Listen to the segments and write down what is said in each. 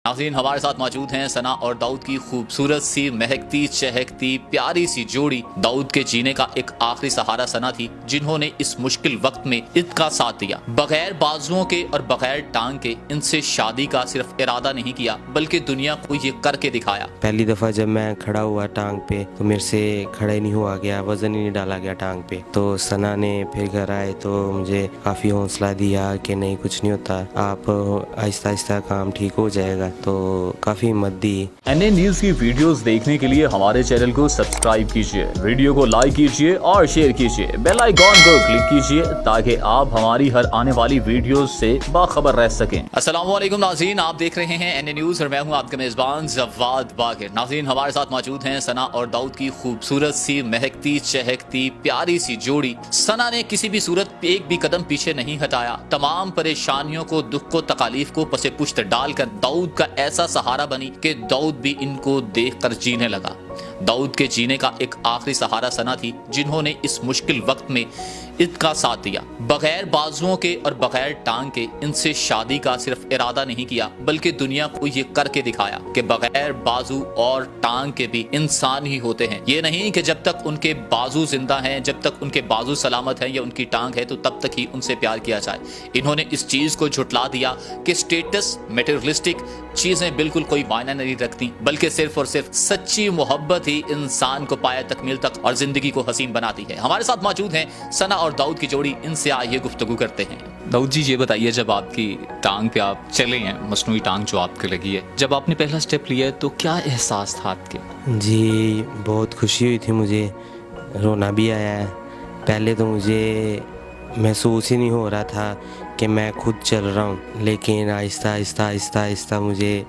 नाज़रीन हमारे साथ मौजूद हैं सना और दाऊद की खूबसूरत सी महकती चहकती प्यारी सी जोड़ी। दाऊद के जीने का एक आखिरी सहारा सना थी, जिन्होंने इस मुश्किल वक्त में इनका साथ दिया। बगैर बाजुओं के और बगैर टांग के इनसे शादी का सिर्फ इरादा नहीं किया, बल्कि दुनिया को ये करके दिखाया। पहली दफा जब मैं खड़ा हुआ टांग पे तो मेरे से खड़ा ही नहीं हुआ गया, वजन ही नहीं डाला गया टांग पे। तो सना ने फिर घर आए तो मुझे काफी हौसला दिया कि नहीं कुछ नहीं होता, आप आहिस्ता आहिस्ता काम ठीक हो जाएगा, तो काफी हिम्मत दी। एनए न्यूज की वीडियोस देखने के लिए हमारे चैनल को सब्सक्राइब कीजिए, वीडियो को लाइक कीजिए और शेयर कीजिए, बेल आइकॉन को क्लिक कीजिए ताकि आप हमारी हर आने वाली वीडियोस से बाखबर रह सकें। अस्सलाम वालेकुम नाज़रीन, आप देख रहे हैं एनए न्यूज और मैं हूं आपका मेजबान जवाद बाकिर। नाज़रीन हमारे साथ मौजूद हैं सना और दाऊद की खूबसूरत सी महकती चहकती प्यारी सी जोड़ी। सना ने किसी भी सूरत एक भी कदम पीछे नहीं हटाया, तमाम परेशानियों को, दुख को, तकालीफ को पसे पुश्त डालकर दाऊद का ऐसा सहारा बनी कि दाऊद भी इनको देखकर जीने लगा। दाऊद के जीने का एक आखिरी सहारा सना थी, जिन्होंने इस मुश्किल वक्त में इनका साथ दिया। बगैर बाजुओं के और बगैर टांग के इनसे शादी का सिर्फ इरादा नहीं किया, बल्कि दुनिया को ये करके दिखाया कि बगैर बाजू और टांग के भी इंसान ही होते हैं। ये नहीं कि जब तक उनके बाजू जिंदा हैं, जब तक उनके बाजू सलामत हैं या उनकी टांग है तो तब तक ही उनसे प्यार किया जाए। इन्होंने इस चीज को झुटला दिया कि स्टेटस, मटेरियलिस्टिक चीजें बिल्कुल कोई मायना नहीं रखती, बल्कि सिर्फ और सिर्फ सच्ची मोहब्बत ही इंसान को पाया तकमील तक और जिंदगी को हसीन बनाती है। हमारे साथ मौजूद हैं सना और दाऊद की जोड़ी, इनसे आइए गुफ्तगू करते हैं। दाऊद जी ये बताइए, जब आपकी टांग पे आप चले हैं, मसनूई टांग जो आपके लगी है, जब आपने पहला स्टेप लिया है तो क्या एहसास था आपके? जी बहुत खुशी हुई थी, मुझे रोना भी आया है। पहले तो मुझे महसूस ही नहीं हो रहा था कि मैं खुद चल रहा हूँ, लेकिन आहिस्ता आहिस्ता आहिस्ता आहिस्ता मुझे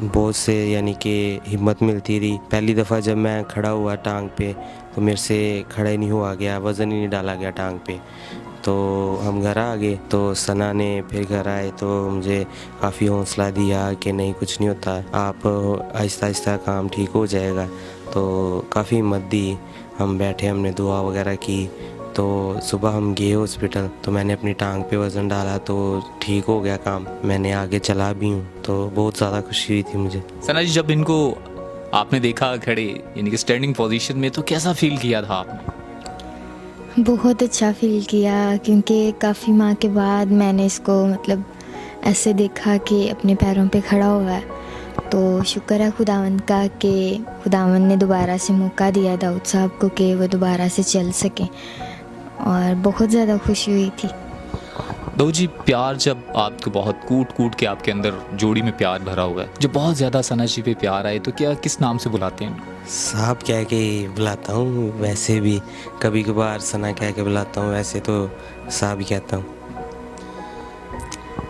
बहुत से यानी कि हिम्मत मिलती रही। पहली दफ़ा जब मैं खड़ा हुआ टांग पे तो मेरे से खड़ा ही नहीं हुआ गया, वज़न ही नहीं डाला गया टांग पे। तो हम घर आ गए तो सना ने फिर घर आए तो मुझे काफ़ी हौसला दिया कि नहीं कुछ नहीं होता, आप आहिस्ता आहिस्ता काम ठीक हो जाएगा, तो काफ़ी हिम्मत दी। हम बैठे, हमने दुआ वगैरह की। तो सुबह हम गए हॉस्पिटल, तो मैंने अपनी टांग पे वज़न डाला तो ठीक हो गया काम, मैंने आगे चला भी हूँ, तो बहुत ज़्यादा खुशी हुई थी मुझे। सना जी जब इनको आपने देखा खड़े यानी कि स्टैंडिंग पोजीशन में, तो कैसा फील किया था आपने? बहुत अच्छा फील किया, क्योंकि काफ़ी माह के बाद मैंने इसको मतलब ऐसे देखा कि अपने पैरों पे खड़ा हुआ है। तो शुक्र है खुदावंद का कि खुदावंद ने दोबारा से मौका दिया दाऊद साहब को कि वो दोबारा से चल सकें, और बहुत ज़्यादा खुशी हुई थी। दाऊद जी प्यार जब आपको बहुत कूट कूट के आपके अंदर जोड़ी में प्यार भरा हुआ है, जो बहुत ज़्यादा सना जी पे प्यार आए, तो क्या किस नाम से बुलाते हैं? साहब कह के बुलाता हूँ, वैसे भी कभी कभार सना कह के बुलाता हूँ, वैसे तो साहब ही कहता हूँ।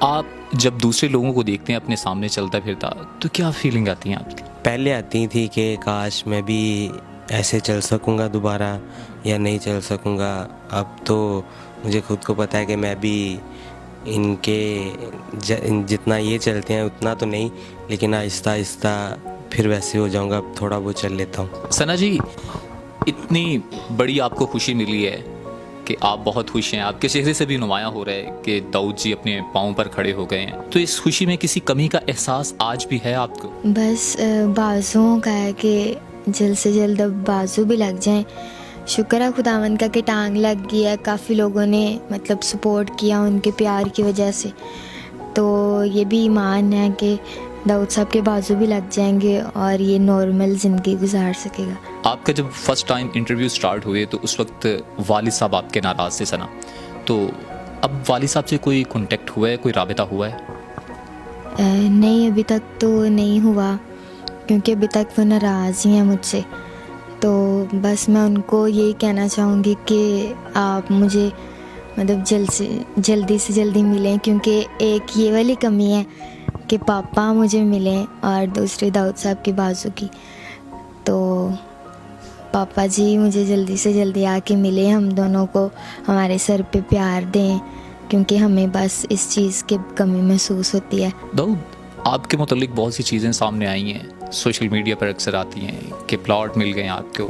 आप जब दूसरे लोगों को देखते हैं अपने सामने चलता फिरता, तो क्या फीलिंग आती है आपकी? पहले आती थी कि काश मैं भी ऐसे चल सकूँगा दोबारा या नहीं चल सकूँगा। अब तो मुझे खुद को पता है कि मैं भी इनके जितना ये चलते हैं उतना तो नहीं, लेकिन आहिस्ता आहिस्ता फिर वैसे हो जाऊँगा, थोड़ा बहुत चल लेता हूँ। सना जी इतनी बड़ी आपको खुशी मिली है कि आप बहुत खुश हैं, आपके चेहरे से भी नुमाया हो रहा है कि दाऊद जी अपने पाँव पर खड़े हो गए हैं, तो इस खुशी में किसी कमी का एहसास आज भी है आपको? बस बाजुओं का है कि जल्द से जल्द अब बाजू भी लग जाएं। शुक्र है खुदावंद का कि टांग लग गई है, काफ़ी लोगों ने मतलब सपोर्ट किया उनके प्यार की वजह से। तो ये भी ईमान है कि दाऊद साहब के बाजू भी लग जाएंगे और ये नॉर्मल ज़िंदगी गुजार सकेगा। आपका जब फर्स्ट टाइम इंटरव्यू स्टार्ट हुए तो उस वक्त वालिद साहब आपके नाराज़ थे सना, तो अब वालिद साहब से कोई कांटेक्ट हुआ है, कोई राबिता हुआ है? नहीं, अभी तक तो नहीं हुआ, क्योंकि अभी तक वो नाराज़ ही हैं मुझसे। तो बस मैं उनको यही कहना चाहूँगी कि आप मुझे मतलब जल्दी से जल्दी मिलें, क्योंकि एक ये वाली कमी है कि पापा मुझे मिलें और दूसरी दाऊद साहब की बाजू की। तो पापा जी मुझे जल्दी से जल्दी आके मिले, हम दोनों को हमारे सर पे प्यार दें, क्योंकि हमें बस इस चीज़ की कमी महसूस होती है। दाऊद आपके मुतालिक बहुत सी चीज़ें सामने आई हैं, सोशल मीडिया पर अक्सर आती हैं कि प्लॉट मिल गए आपको,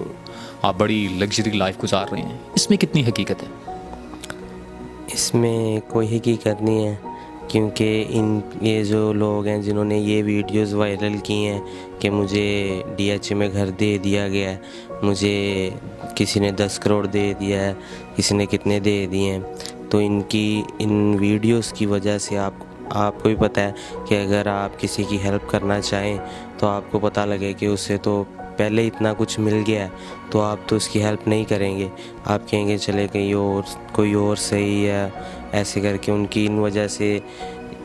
आप बड़ी लग्जरी लाइफ गुजार रहे हैं, इसमें कितनी हकीकत है? इसमें कोई हकीकत नहीं है, क्योंकि ये जो लोग हैं जिन्होंने ये वीडियोस वायरल की हैं कि मुझे DH में घर दे दिया गया है, मुझे किसी ने 10 करोड़ दे दिया है, किसी ने कितने दे दिए हैं, तो इन वीडियोस की वजह से आपको भी पता है कि अगर आप किसी की हेल्प करना चाहें तो आपको पता लगे कि उसे तो पहले इतना कुछ मिल गया है, तो आप तो उसकी हेल्प नहीं करेंगे। आप कहेंगे चले कोई और सही है, ऐसे करके उनकी इन वजह से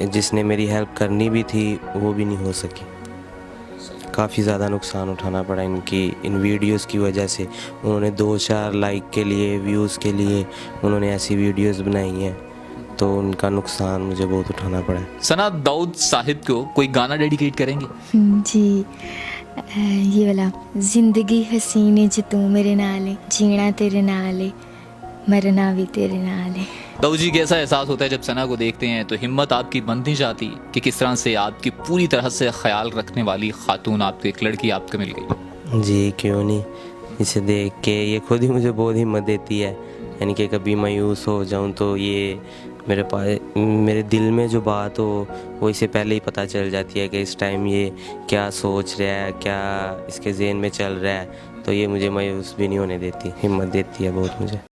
जिसने मेरी हेल्प करनी भी थी वो भी नहीं हो सकी। काफ़ी ज़्यादा नुकसान उठाना पड़ा इन वीडियोस की वजह से। उन्होंने 2-4 लाइक के लिए, व्यूज़ के लिए उन्होंने ऐसी वीडियोस बनाई हैं, तो उनका नुकसान मुझे बहुत उठाना पड़ा है। सना, दाऊद साहिब को कोई गाना डेडिकेट करेंगे? जी, ये वाला, जिंदगी हसीने च तू मेरे नाल है, जीना तेरे नाल है, मरना भी तेरे नाल है। दाऊद जी, कैसा एहसास होता है जब सना को देखते हैं? तो हिम्मत आपकी बंद नहीं जाती कि किस तरह से आपकी पूरी तरह से ख्याल रखने वाली खातून, आपको एक लड़की आपको मिल गई? जी, क्यों नहीं। इसे देख के ये खुद ही मुझे बहुत हिम्मत देती है। यानी कि कभी मायूस हो जाऊं तो ये मेरे दिल में जो बात हो वो इसे पहले ही पता चल जाती है कि इस टाइम ये क्या सोच रहा है, क्या इसके ज़हन में चल रहा है, तो ये मुझे मायूस भी नहीं होने देती, हिम्मत देती है बहुत मुझे।